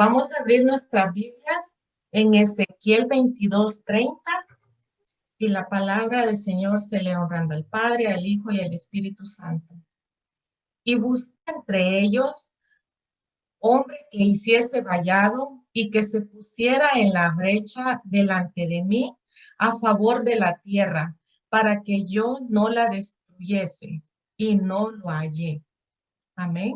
Vamos a abrir nuestras Biblias en Ezequiel 22:30 y la palabra del Señor se lee honrando al Padre, al Hijo y al Espíritu Santo. Y busca entre ellos hombre que hiciese vallado y que se pusiera en la brecha delante de mí a favor de la tierra, para que yo no la destruyese, y no lo hallé. Amén.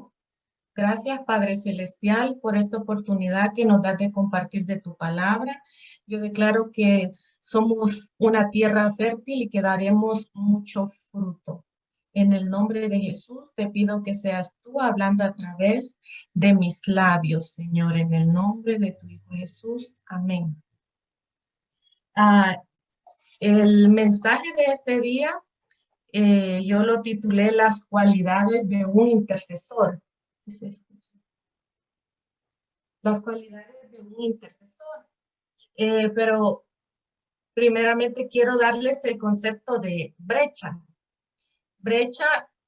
Gracias, Padre Celestial, por esta oportunidad que nos das de compartir de tu palabra. Yo declaro que somos una tierra fértil y que daremos mucho fruto. En el nombre de Jesús, te pido que seas tú hablando a través de mis labios, Señor, en el nombre de tu Hijo Jesús. Amén. Ah, el mensaje de este día, yo lo titulé Las cualidades de un intercesor. Las cualidades de un intercesor. Pero primeramente quiero darles el concepto de brecha. Brecha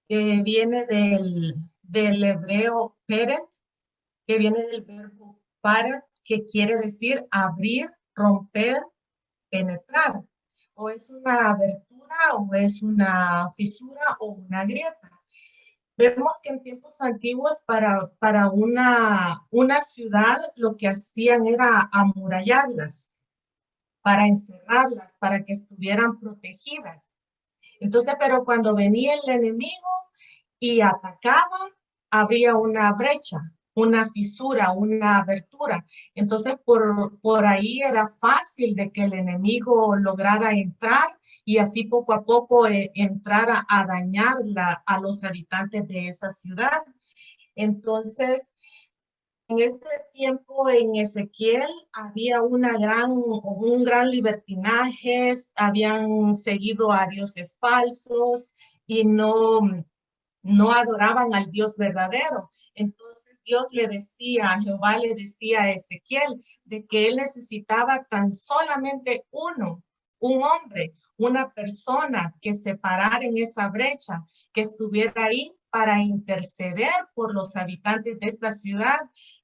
viene del hebreo peret, que viene del verbo para, que quiere decir abrir, romper, penetrar. O es una abertura, o es una fisura, o una grieta. Vemos que en tiempos antiguos para una ciudad lo que hacían era amurallarlas, para encerrarlas, para que estuvieran protegidas. Entonces, pero cuando venía el enemigo y atacaba, habría una brecha, una fisura, una abertura. Entonces, por ahí era fácil de que el enemigo lograra entrar y así poco a poco entrara a dañar a los habitantes de esa ciudad. Entonces, en este tiempo en Ezequiel había un gran libertinaje, habían seguido a dioses falsos y no adoraban al Dios verdadero. Entonces Dios le decía, Jehová le decía a Ezequiel de que él necesitaba tan solamente un hombre, una persona que se parara en esa brecha, que estuviera ahí para interceder por los habitantes de esta ciudad,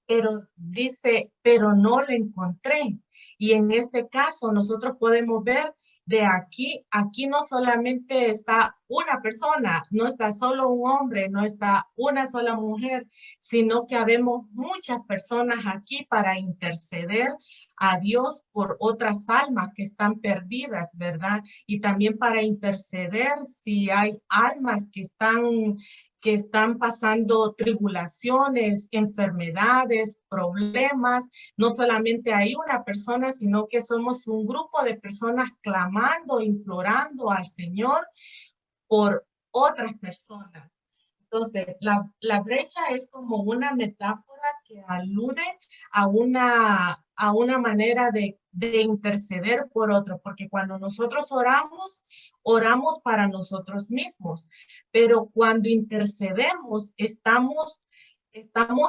pero dice, pero no le encontré. Y en este caso nosotros podemos ver de aquí no solamente está una persona, no está solo un hombre, no está una sola mujer, sino que habemos muchas personas aquí para interceder a Dios por otras almas que están perdidas, ¿verdad? Y también para interceder si hay almas que están pasando tribulaciones, enfermedades, problemas. No solamente hay una persona, sino que somos un grupo de personas clamando, implorando al Señor por otras personas. Entonces, la brecha es como una metáfora que alude a una manera de interceder por otro, porque cuando nosotros oramos para nosotros mismos, pero cuando intercedemos, estamos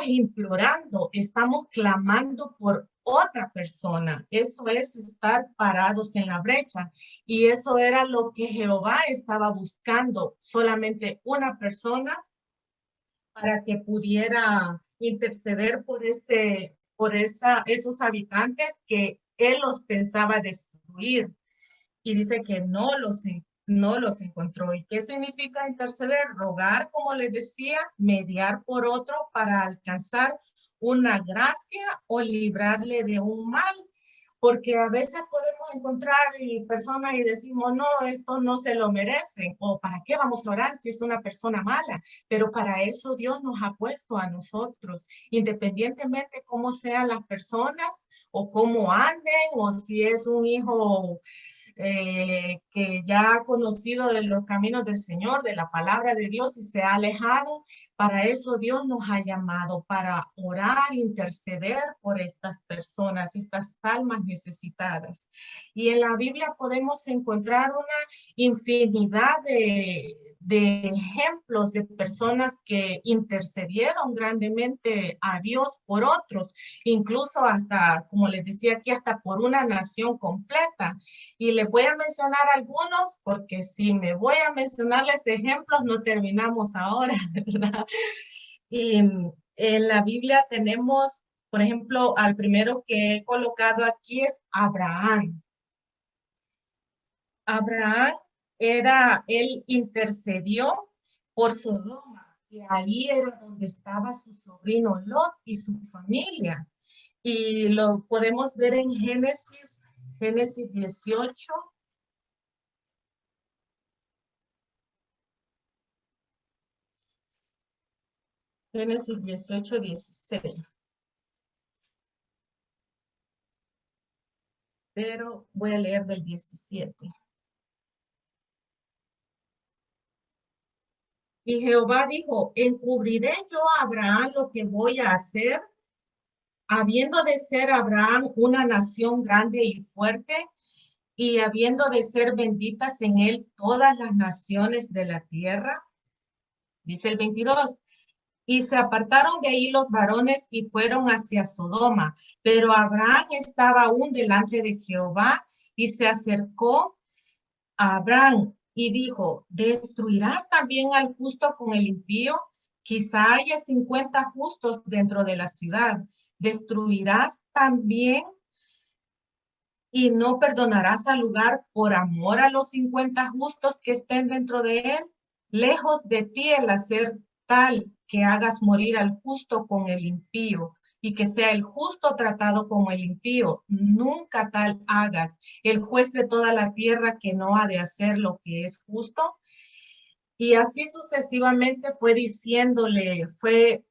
implorando, estamos clamando por otra persona. Eso es estar parados en la brecha. Y eso era lo que Jehová estaba buscando, solamente una persona para que pudiera interceder esos habitantes que él los pensaba destruir. Y dice que no los encontró. ¿Y qué significa interceder? Rogar, como les decía, mediar por otro para alcanzar una gracia o librarle de un mal. Porque a veces podemos encontrar personas y decimos, no, esto no se lo merecen, o ¿para qué vamos a orar si es una persona mala? Pero para eso Dios nos ha puesto a nosotros, independientemente cómo sean las personas, o cómo anden, o si es un hijo que ya ha conocido de los caminos del Señor, de la palabra de Dios y se ha alejado. Para eso Dios nos ha llamado, para orar, interceder por estas personas, estas almas necesitadas. Y en la Biblia podemos encontrar una infinidad de ejemplos de personas que intercedieron grandemente a Dios por otros, incluso hasta, como les decía aquí, hasta por una nación completa. Y les voy a mencionar algunos, porque si me voy a mencionarles ejemplos, no terminamos ahora, ¿verdad? Y en la Biblia tenemos, Por ejemplo, al primero que he colocado aquí es Abraham. Abraham él intercedió por Sodoma, y ahí era donde estaba su sobrino Lot y su familia. Y lo podemos ver en Génesis 18. Génesis 18, 16. Pero voy a leer del 17. Y Jehová dijo, ¿encubriré yo a Abraham lo que voy a hacer? Habiendo de ser Abraham una nación grande y fuerte, y habiendo de ser benditas en él todas las naciones de la tierra. Dice el 22. Y se apartaron de ahí los varones y fueron hacia Sodoma. Pero Abraham estaba aún delante de Jehová, y se acercó a Abraham y dijo, ¿destruirás también al justo con el impío? Quizá haya 50 justos dentro de la ciudad. ¿Destruirás también y no perdonarás al lugar por amor a los 50 justos que estén dentro de él? Lejos de ti el hacer tal que hagas morir al justo con el impío, y que sea el justo tratado como el impío. Nunca tal hagas. El juez de toda la tierra que no ha de hacer lo que es justo. Y así sucesivamente fue diciéndole, fue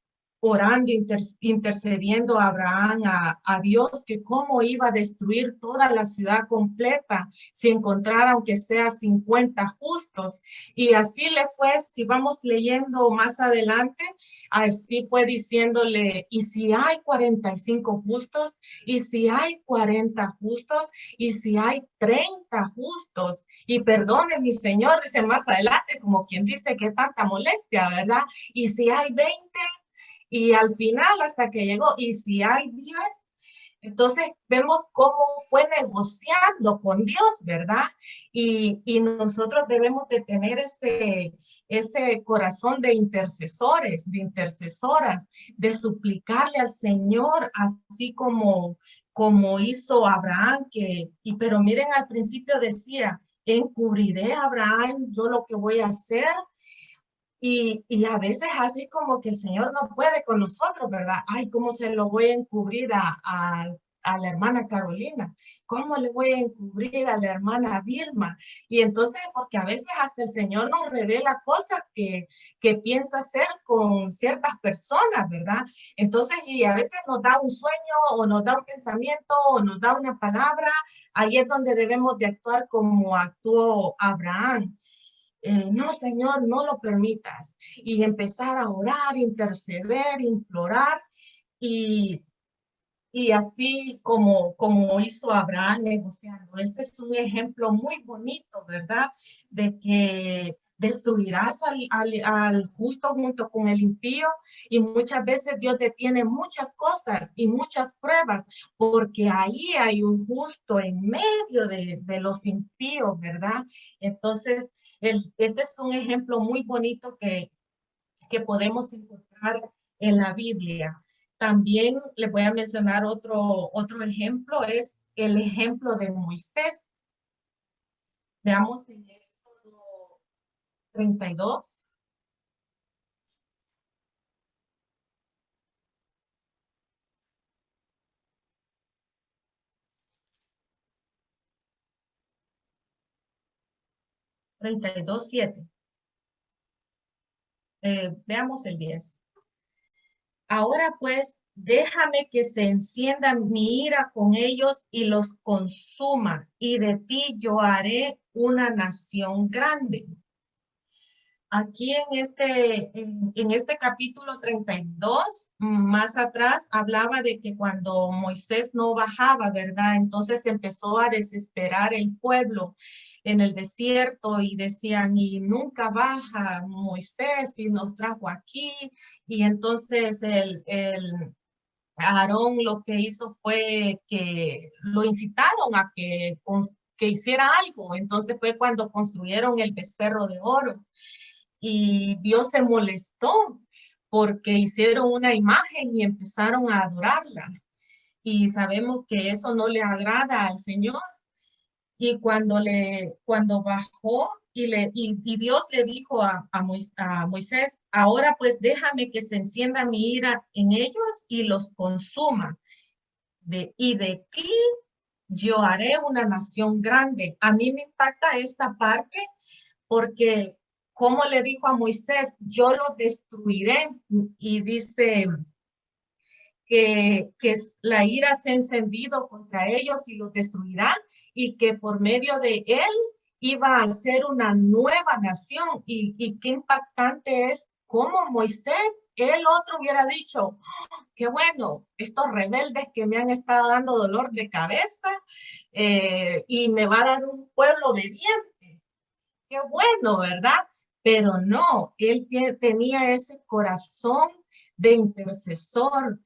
orando, intercediendo a Abraham, a Dios, que cómo iba a destruir toda la ciudad completa si encontrara aunque sea 50 justos. Y así le fue, si vamos leyendo más adelante, así fue diciéndole, y si hay 45 justos, y si hay 40 justos, y si hay 30 justos, y perdone mi Señor, dice más adelante, como quien dice que tanta molestia, ¿verdad? Y si hay 20, y al final hasta que llegó, y si hay 10, entonces vemos cómo fue negociando con Dios, ¿verdad? Y nosotros debemos de tener ese corazón de intercesores, de intercesoras, de suplicarle al Señor, así como hizo Abraham, pero miren, al principio decía, encubriré a Abraham yo lo que voy a hacer. Y a veces así como que el Señor no puede con nosotros, ¿verdad? Ay, ¿cómo se lo voy a encubrir a la hermana Carolina? ¿Cómo le voy a encubrir a la hermana Vilma? Y entonces, porque a veces hasta el Señor nos revela cosas que piensa hacer con ciertas personas, ¿verdad? Entonces, y a veces nos da un sueño o nos da un pensamiento o nos da una palabra. Ahí es donde debemos de actuar como actuó Abraham. No, Señor, no lo permitas. Y empezar a orar, interceder, implorar, y, y así como hizo Abraham negociando. Este es un ejemplo muy bonito, ¿verdad? De que destruirás al justo junto con el impío, y muchas veces Dios detiene muchas cosas y muchas pruebas porque ahí hay un justo en medio de los impíos, ¿verdad? Entonces, este es un ejemplo muy bonito que podemos encontrar en la Biblia. También les voy a mencionar otro ejemplo, es el ejemplo de Moisés. Veamos en Éxodo 32. 32:7. Veamos el 10. Ahora pues, déjame que se encienda mi ira con ellos y los consuma, y de ti yo haré una nación grande. Aquí en este capítulo 32, más atrás, hablaba de que cuando Moisés no bajaba, ¿verdad? Entonces empezó a desesperar el pueblo en el desierto, y decían, y nunca baja Moisés y nos trajo aquí. Y entonces el Aarón lo que hizo fue que lo incitaron a que hiciera algo. Entonces fue cuando construyeron el becerro de oro, y Dios se molestó porque hicieron una imagen y empezaron a adorarla. y sabemos que eso no le agrada al Señor. Y cuando bajó y Dios le dijo a Moisés, ahora pues déjame que se encienda mi ira en ellos y los consuma. Y de ti yo haré una nación grande. A mí me impacta esta parte porque como le dijo a Moisés, yo lo destruiré. Y dice que la ira se ha encendido contra ellos y los destruirá, y que por medio de él iba a ser una nueva nación. Y qué impactante es como Moisés, el otro hubiera dicho, qué bueno, estos rebeldes que me han estado dando dolor de cabeza, y me va a dar un pueblo obediente. Qué bueno, ¿verdad? Pero no, él tenía ese corazón de intercesor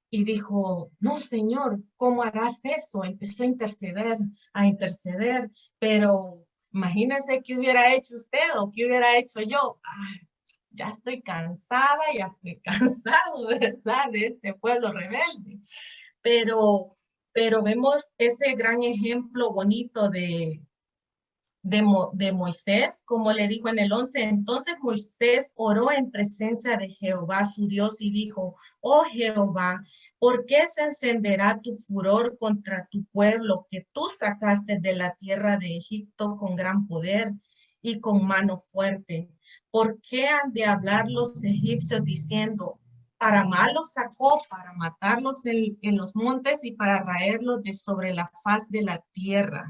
y dijo, no, Señor, ¿cómo harás eso? Empezó a interceder, pero imagínese qué hubiera hecho usted o qué hubiera hecho yo. Ay, ya estoy cansada, ya estoy cansado, ¿verdad? De este pueblo rebelde. Pero, pero vemos ese gran ejemplo bonito de Moisés, como le dijo en el 11. Entonces Moisés oró en presencia de Jehová su Dios y dijo, oh Jehová, ¿por qué se encenderá tu furor contra tu pueblo que tú sacaste de la tierra de Egipto con gran poder y con mano fuerte? ¿Por qué han de hablar los egipcios diciendo, para mal los sacó, para matarlos en los montes y para raerlos de sobre la faz de la tierra?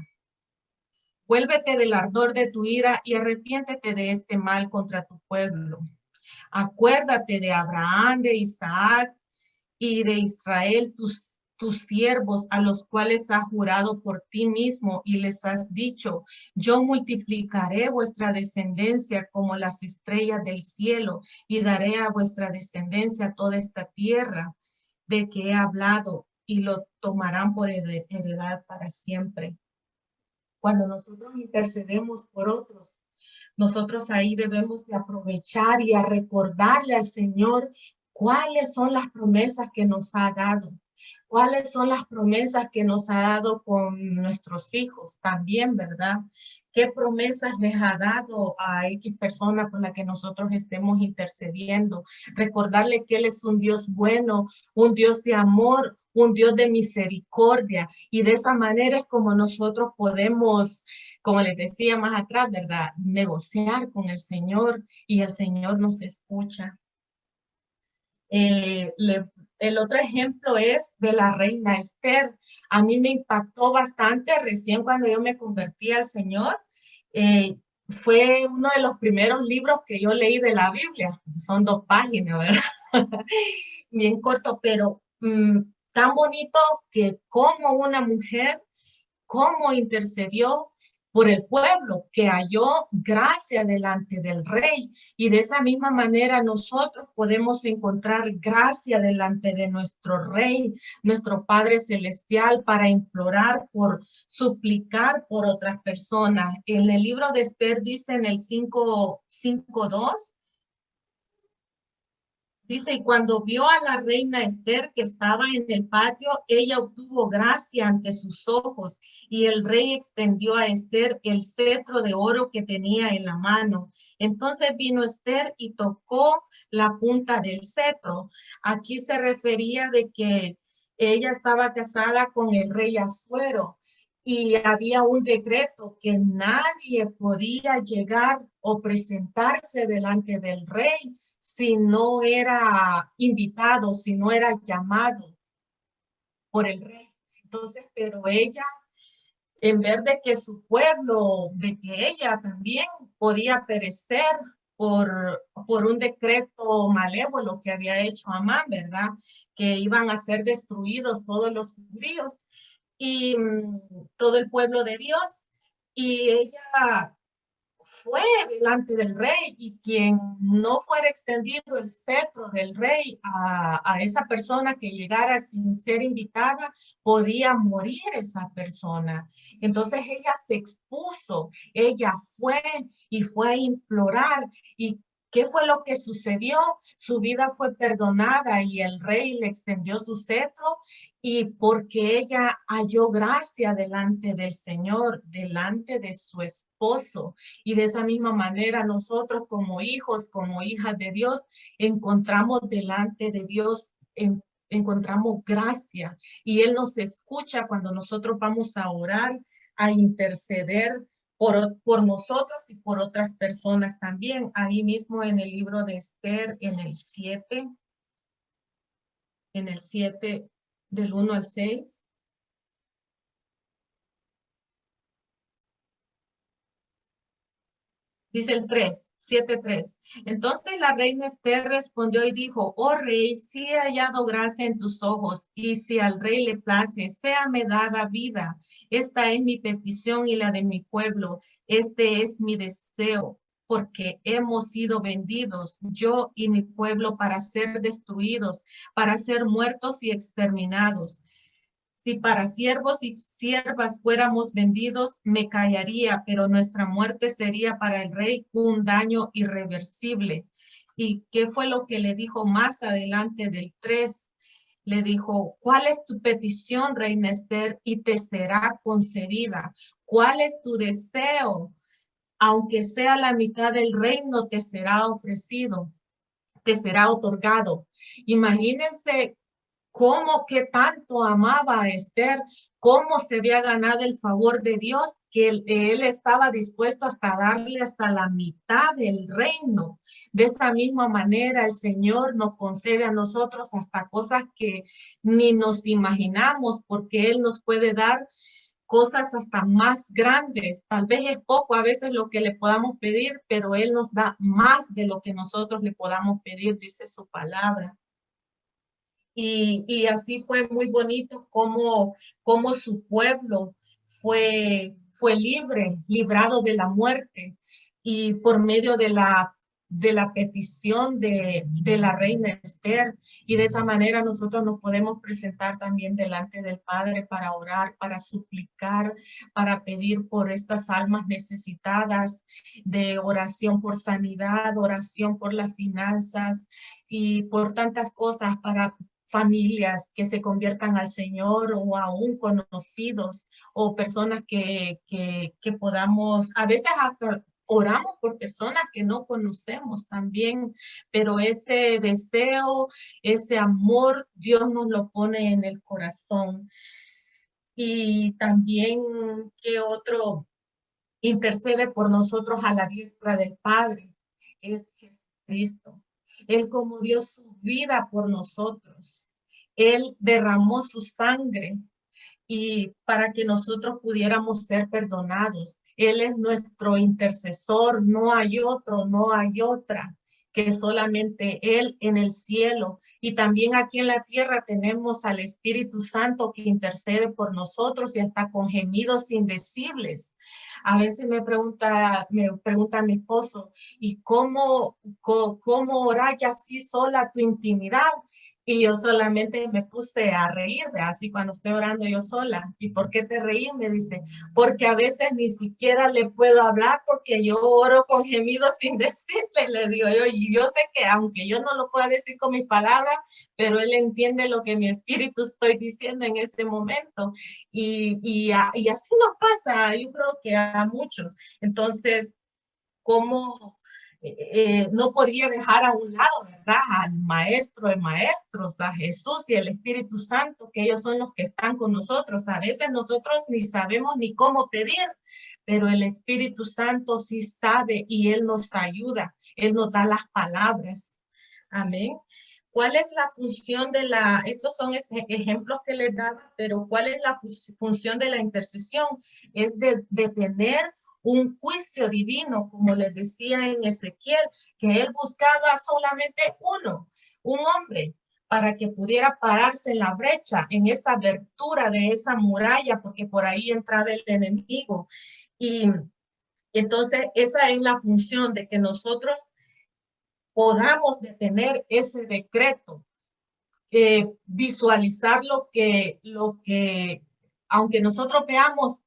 Vuélvete del ardor de tu ira y arrepiéntete de este mal contra tu pueblo. Acuérdate de Abraham, de Isaac y de Israel, tus siervos, a los cuales has jurado por ti mismo y les has dicho, yo multiplicaré vuestra descendencia como las estrellas del cielo y daré a vuestra descendencia toda esta tierra de que he hablado y lo tomarán por heredad para siempre. Cuando nosotros intercedemos por otros, nosotros ahí debemos de aprovechar y a recordarle al Señor cuáles son las promesas que nos ha dado, cuáles son las promesas que nos ha dado con nuestros hijos también, ¿verdad? ¿Qué promesas les ha dado a X persona por la que nosotros estemos intercediendo? Recordarle que Él es un Dios bueno, un Dios de amor, un Dios de misericordia, y de esa manera es como nosotros podemos, como les decía más atrás, ¿verdad? Negociar con el Señor y el Señor nos escucha. Eh, le, el otro ejemplo es de la reina Esther. A mí me impactó bastante recién cuando yo me convertí al Señor. Eh, Fue uno de los primeros libros que yo leí de la Biblia. Son 2 páginas, ¿verdad? Bien corto, pero tan bonito que como una mujer cómo intercedió por el pueblo, que halló gracia delante del rey. Y de esa misma manera nosotros podemos encontrar gracia delante de nuestro rey, nuestro Padre Celestial, para implorar por, suplicar por otras personas. En el libro de Esther dice en el 5:2, dice, y cuando vio a la reina Esther que estaba en el patio, ella obtuvo gracia ante sus ojos, y el rey extendió a Esther el cetro de oro que tenía en la mano. Entonces vino Esther y tocó la punta del cetro. Aquí se refería de que ella estaba casada con el rey Asuero, y había un decreto que nadie podía llegar o presentarse delante del rey si no era invitado, si no era llamado por el rey. Entonces, pero ella, en vez de que su pueblo, de que ella también podía perecer por un decreto malévolo que había hecho Amán, ¿verdad? Que iban a ser destruidos todos los judíos y todo el pueblo de Dios. Y ella fue delante del rey, y quien no fuera extendido el cetro del rey a esa persona que llegara sin ser invitada, podía morir esa persona. Entonces ella se expuso, ella fue y fue a implorar, y ¿Qué fue lo que sucedió? Su vida fue perdonada y el rey le extendió su cetro y porque ella halló gracia delante del Señor, delante de su esposo. Y de esa misma manera nosotros como hijos, como hijas de Dios, encontramos delante de Dios, encontramos gracia y Él nos escucha cuando nosotros vamos a orar, a interceder por nosotros y por otras personas también. Ahí mismo en el libro de Esther, en el 7 del 1 al 6. Dice el 7:3. Entonces la reina Esther respondió y dijo, oh rey, si he hallado gracia en tus ojos, y si al rey le place, séame dada vida. Esta es mi petición y la de mi pueblo. Este es mi deseo, porque hemos sido vendidos, yo y mi pueblo, para ser destruidos, para ser muertos y exterminados. Si para siervos y siervas fuéramos vendidos, me callaría, pero nuestra muerte sería para el rey un daño irreversible. ¿Y qué fue lo que le dijo más adelante del 3? Le dijo, ¿cuál es tu petición, reina Esther? Y te será concedida. ¿Cuál es tu deseo? Aunque sea la mitad del reino, te será ofrecido, te será otorgado. Imagínense cómo que tanto amaba a Esther, cómo se había ganado el favor de Dios, que él estaba dispuesto hasta darle hasta la mitad del reino. De esa misma manera, el Señor nos concede a nosotros hasta cosas que ni nos imaginamos, porque Él nos puede dar cosas hasta más grandes. Tal vez es poco a veces lo que le podamos pedir, pero Él nos da más de lo que nosotros le podamos pedir, dice su palabra. Y así fue muy bonito como su pueblo fue libre, librado de la muerte, y por medio de la petición de la reina Esther. Y de esa manera nosotros nos podemos presentar también delante del Padre para orar, para suplicar, para pedir por estas almas necesitadas, de oración por sanidad, oración por las finanzas y por tantas cosas, para familias que se conviertan al Señor, o aún conocidos o personas que podamos, a veces hasta oramos por personas que no conocemos también, pero ese deseo, ese amor, Dios nos lo pone en el corazón. Y también que otro intercede por nosotros a la diestra del Padre es Jesucristo. Él como dio su vida por nosotros. Él derramó su sangre y para que nosotros pudiéramos ser perdonados. Él es nuestro intercesor, no hay otro, no hay otra que solamente Él en el cielo. Y también aquí en la tierra tenemos al Espíritu Santo que intercede por nosotros y hasta con gemidos indecibles. A veces me pregunta mi esposo, ¿y cómo orar ya así sola tu intimidad? Y yo solamente me puse a reír, así cuando estoy orando yo sola. ¿Y por qué te reí? Me dice, porque a veces ni siquiera le puedo hablar porque yo oro con gemidos sin decirle, le digo yo. Y yo sé que aunque yo no lo pueda decir con mis palabras, pero él entiende lo que mi espíritu estoy diciendo en ese momento. Y así nos pasa, yo creo que a muchos. Entonces, cómo no podía dejar a un lado, ¿verdad? Al maestro de maestros, a Jesús y el Espíritu Santo, que ellos son los que están con nosotros. A veces nosotros ni sabemos ni cómo pedir, pero el Espíritu Santo sí sabe y Él nos ayuda, Él nos da las palabras. Amén. ¿Cuál es la función de estos son ejemplos que les daba, pero cuál es la función de la intercesión? Es de tener un juicio divino, como les decía en Ezequiel, que él buscaba solamente un hombre, para que pudiera pararse en la brecha, en esa abertura de esa muralla, porque por ahí entraba el enemigo. Y entonces esa es la función de que nosotros podamos detener ese decreto, visualizar lo que, aunque nosotros veamos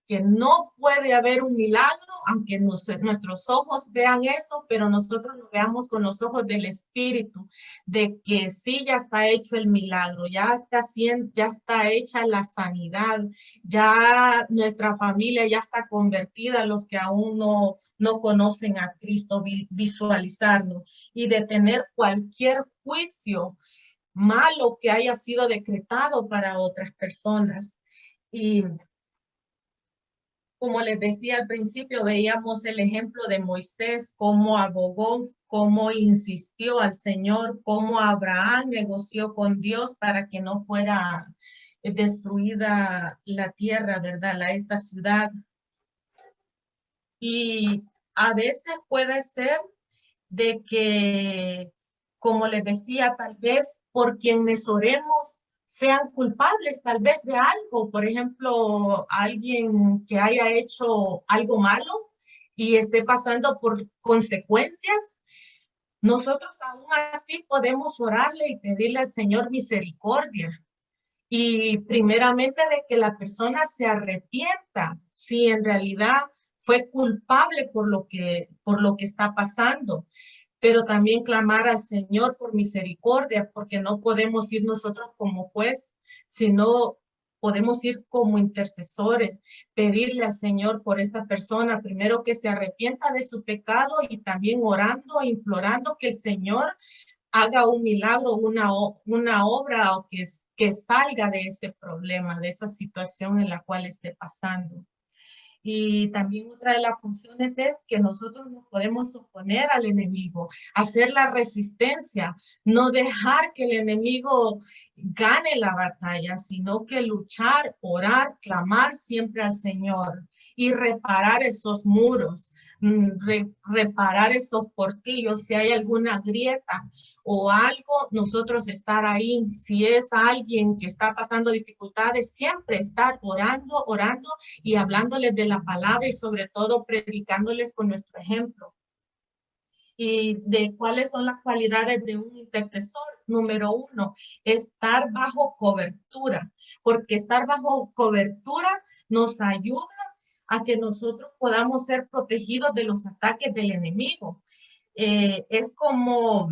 que no puede haber un milagro, aunque nuestros ojos vean eso, pero nosotros lo veamos con los ojos del Espíritu, de que sí, ya está hecho el milagro, ya está hecha la sanidad, ya nuestra familia ya está convertida, los que aún no conocen a Cristo, visualizarlo y de tener cualquier juicio malo que haya sido decretado para otras personas. Y como les decía al principio, veíamos el ejemplo de Moisés, cómo abogó, cómo insistió al Señor, cómo Abraham negoció con Dios para que no fuera destruida la tierra, ¿verdad? Esta ciudad. Y a veces puede ser de que, como les decía, tal vez por quienes oremos sean culpables tal vez de algo, por ejemplo, alguien que haya hecho algo malo y esté pasando por consecuencias, nosotros aún así podemos orarle y pedirle al Señor misericordia. Y primeramente de que la persona se arrepienta si en realidad fue culpable por lo que está pasando, pero también clamar al Señor por misericordia, porque no podemos ir nosotros como juez, sino podemos ir como intercesores, pedirle al Señor por esta persona, primero que se arrepienta de su pecado y también orando e implorando que el Señor haga un milagro, una obra o que salga de ese problema, de esa situación en la cual esté pasando. Y también otra de las funciones es que nosotros nos podemos oponer al enemigo, hacer la resistencia, no dejar que el enemigo gane la batalla, sino que luchar, orar, clamar siempre al Señor y reparar esos muros, reparar esos portillos, si hay alguna grieta o algo, nosotros estar ahí. Si es alguien que está pasando dificultades, siempre estar orando y hablándoles de la palabra y sobre todo predicándoles con nuestro ejemplo. Y de cuáles son las cualidades de un intercesor. Número 1, estar bajo cobertura, porque estar bajo cobertura nos ayuda a que nosotros podamos ser protegidos de los ataques del enemigo. Es como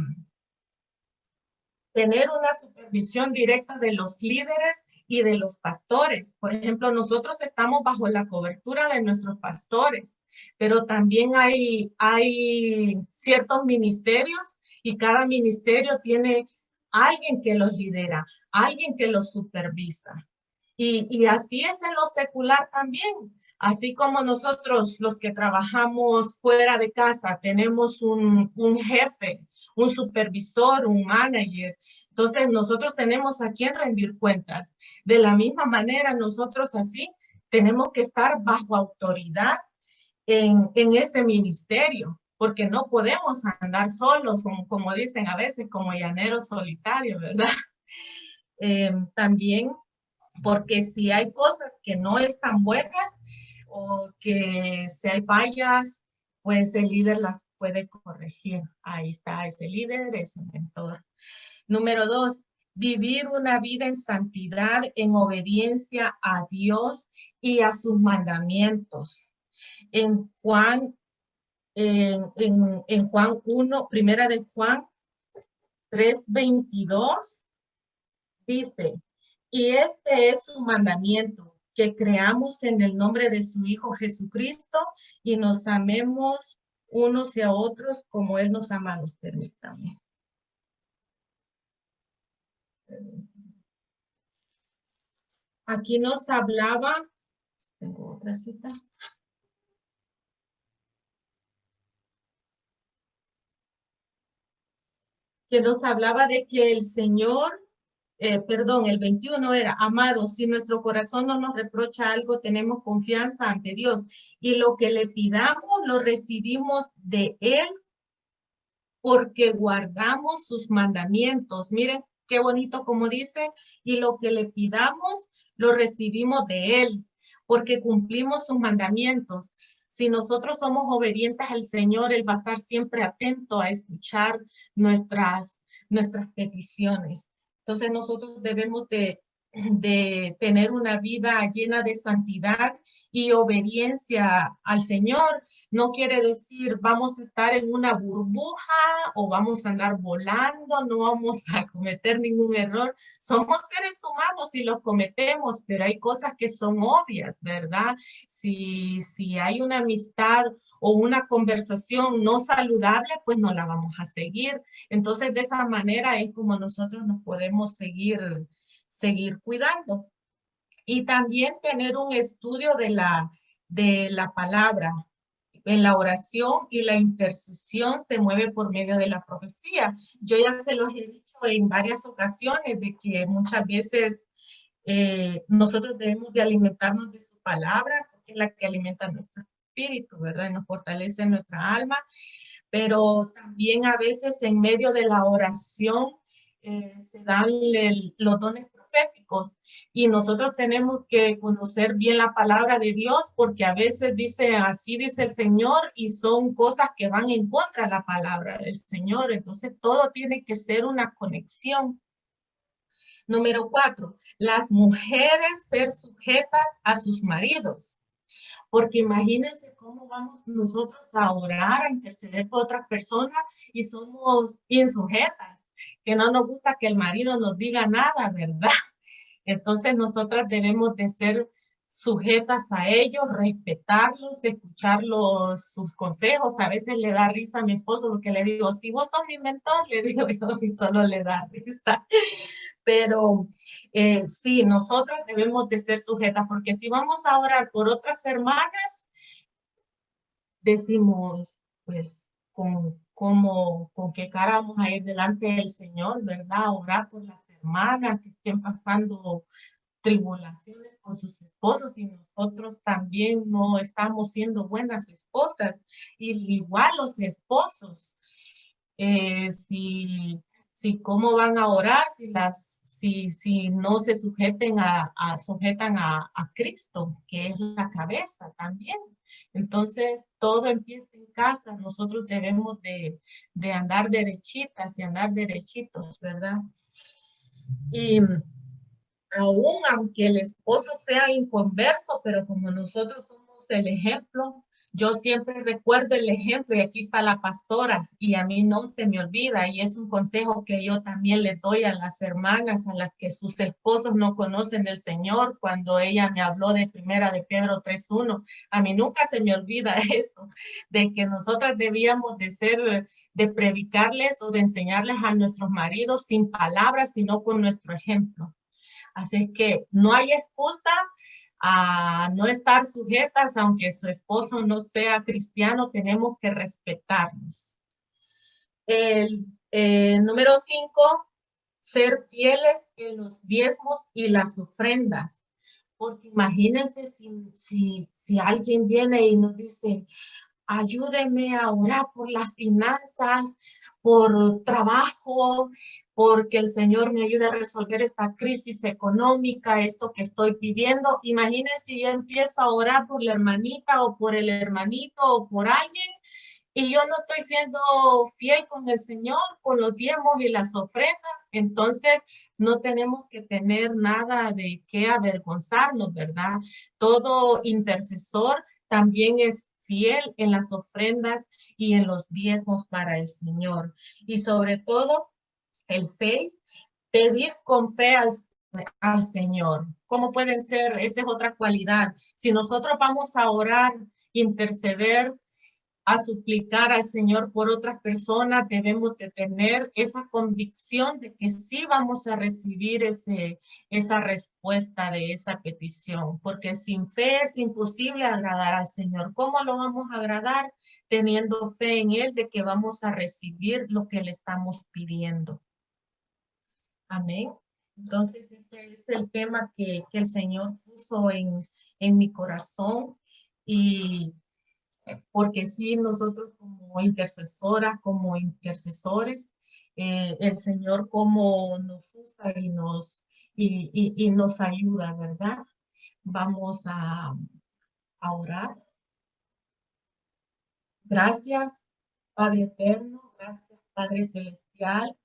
tener una supervisión directa de los líderes y de los pastores. Por ejemplo, nosotros estamos bajo la cobertura de nuestros pastores, pero también hay ciertos ministerios y cada ministerio tiene alguien que los lidera, alguien que los supervisa. Y así es en lo secular también. Así como nosotros, los que trabajamos fuera de casa, tenemos un jefe, un supervisor, un manager. Entonces, nosotros tenemos a quien rendir cuentas. De la misma manera, nosotros así tenemos que estar bajo autoridad en este ministerio, porque no podemos andar solos, como dicen a veces, como llaneros solitarios, ¿verdad? También porque si hay cosas que no están buenas o que si hay fallas, pues el líder las puede corregir. Ahí está ese líder, ese mentor. Número 2, vivir una vida en santidad, en obediencia a Dios y a sus mandamientos. En Juan, en Juan 1, primera de Juan 3:22, dice, y este es su mandamiento, que creamos en el nombre de su Hijo Jesucristo y nos amemos unos y a otros como Él nos ha amado. Permítame. Aquí nos hablaba, tengo otra cita. Que nos hablaba de que el Señor, el 21 era, amados, si nuestro corazón no nos reprocha algo, tenemos confianza ante Dios y lo que le pidamos lo recibimos de Él porque guardamos sus mandamientos. Miren qué bonito como dice, y lo que le pidamos lo recibimos de Él porque cumplimos sus mandamientos. Si nosotros somos obedientes al Señor, Él va a estar siempre atento a escuchar nuestras peticiones. Entonces nosotros debemos de de tener una vida llena de santidad y obediencia al Señor. No quiere decir vamos a estar en una burbuja o vamos a andar volando, no vamos a cometer ningún error. Somos seres humanos y los cometemos, pero hay cosas que son obvias, ¿verdad? Si hay una amistad o una conversación no saludable, pues no la vamos a seguir. Entonces, de esa manera es como nosotros nos podemos seguir cuidando. Y también tener un estudio de la palabra. En la oración y la intercesión se mueve por medio de la profecía. Yo ya se los he dicho en varias ocasiones de que muchas veces nosotros debemos de alimentarnos de su palabra, porque es la que alimenta nuestro espíritu, ¿verdad? Y nos fortalece nuestra alma, pero también a veces en medio de la oración se dan los dones proféticos y nosotros tenemos que conocer bien la palabra de Dios porque a veces dice, así dice el Señor y son cosas que van en contra de la palabra del Señor. Entonces todo tiene que ser una conexión. Número 4, las mujeres ser sujetas a sus maridos. Porque imagínense cómo vamos nosotros a orar, a interceder por otras personas y somos insujetas, que no nos gusta que el marido nos diga nada, ¿verdad? Entonces nosotras debemos de ser sujetas a ellos, respetarlos, escuchar sus consejos. A veces le da risa a mi esposo porque le digo, si vos sos mi mentor, le digo yo, y solo le da risa. Pero sí, nosotras debemos de ser sujetas, porque si vamos a orar por otras hermanas, decimos, pues, con qué cara vamos a ir delante del Señor, ¿verdad? Orar por las hermanas que estén pasando tribulaciones con sus esposos y nosotros también no estamos siendo buenas esposas. Y igual los esposos, si cómo van a orar, si no se sujetan a Cristo, que es la cabeza también. Entonces, todo empieza en casa. Nosotros debemos de andar derechitas y andar derechitos, ¿verdad? Y aún aunque el esposo sea inconverso, pero como nosotros somos el ejemplo, yo siempre recuerdo el ejemplo y aquí está la pastora y a mí no se me olvida y es un consejo que yo también le doy a las hermanas, a las que sus esposos no conocen del Señor, cuando ella me habló de Primera de Pedro 3:1, a mí nunca se me olvida eso, de que nosotras debíamos de predicarles o de enseñarles a nuestros maridos sin palabras, sino con nuestro ejemplo. Así es que no hay excusa a no estar sujetas, aunque su esposo no sea cristiano, tenemos que respetarnos. El número 5, ser fieles en los diezmos y las ofrendas. Porque imagínense si alguien viene y nos dice, ayúdeme a orar por las finanzas, por trabajo, porque el Señor me ayude a resolver esta crisis económica, esto que estoy pidiendo. Imagínense si yo empiezo a orar por la hermanita o por el hermanito o por alguien y yo no estoy siendo fiel con el Señor, con los diezmos y las ofrendas, entonces no tenemos que tener nada de qué avergonzarnos, ¿verdad? Todo intercesor también es fiel en las ofrendas y en los diezmos para el Señor. Y sobre todo, el 6, pedir con fe al Señor. ¿Cómo pueden ser? Esa es otra cualidad. Si nosotros vamos a orar, interceder, a suplicar al Señor por otras personas, debemos de tener esa convicción de que sí vamos a recibir esa respuesta de esa petición, porque sin fe es imposible agradar al Señor. ¿Cómo lo vamos a agradar? Teniendo fe en Él de que vamos a recibir lo que le estamos pidiendo. Amén. Entonces, este es el tema que el Señor puso en mi corazón y porque sí, nosotros como intercesoras, como intercesores, el Señor como nos usa y nos ayuda, ¿verdad? Vamos a orar. Gracias, Padre eterno, gracias, Padre celestial,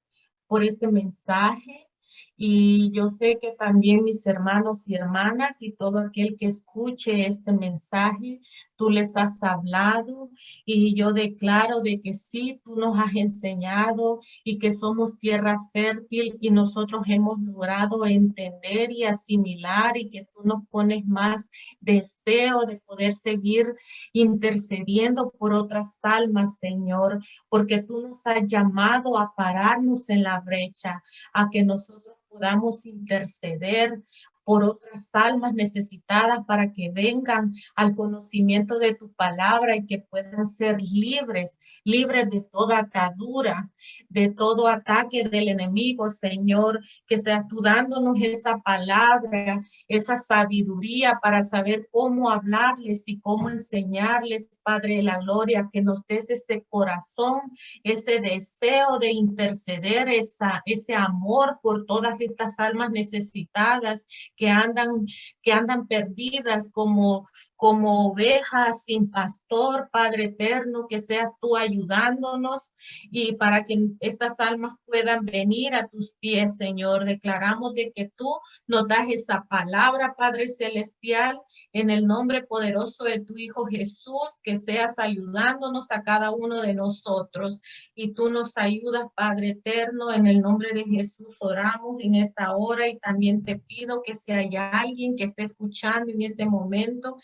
por este mensaje Y yo sé que también mis hermanos y hermanas y todo aquel que escuche este mensaje, tú les has hablado y yo declaro de que sí, tú nos has enseñado y que somos tierra fértil y nosotros hemos logrado entender y asimilar y que tú nos pones más deseo de poder seguir intercediendo por otras almas, Señor, porque tú nos has llamado a pararnos en la brecha, a que nosotros podamos interceder por otras almas necesitadas para que vengan al conocimiento de tu palabra y que puedan ser libres, libres de toda atadura, de todo ataque del enemigo, Señor, que seas tú dándonos esa palabra, esa sabiduría para saber cómo hablarles y cómo enseñarles, Padre de la gloria, que nos des ese corazón, ese deseo de interceder, ese amor por todas estas almas necesitadas que andan, que andan perdidas como ovejas sin pastor, Padre eterno, que seas tú ayudándonos y para que estas almas puedan venir a tus pies, Señor. Declaramos de que tú nos das esa palabra, Padre celestial, en el nombre poderoso de tu Hijo Jesús, que seas ayudándonos a cada uno de nosotros y tú nos ayudas, Padre eterno, en el nombre de Jesús oramos en esta hora y también te pido que si hay alguien que esté escuchando en este momento,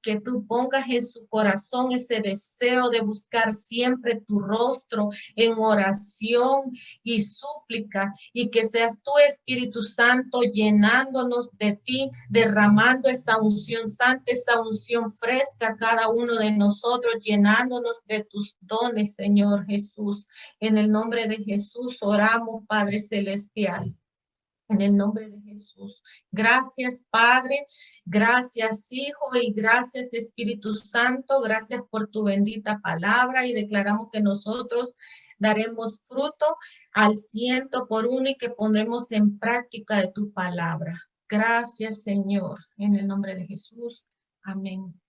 que tú pongas en su corazón ese deseo de buscar siempre tu rostro en oración y súplica y que seas tú, Espíritu Santo, llenándonos de ti, derramando esa unción santa, esa unción fresca a cada uno de nosotros, llenándonos de tus dones, Señor Jesús. En el nombre de Jesús oramos, Padre Celestial. En el nombre de Jesús. Gracias, Padre. Gracias, Hijo. Y gracias, Espíritu Santo. Gracias por tu bendita palabra. Y declaramos que nosotros daremos fruto al 100 por 1 y que pondremos en práctica de tu palabra. Gracias, Señor. En el nombre de Jesús. Amén.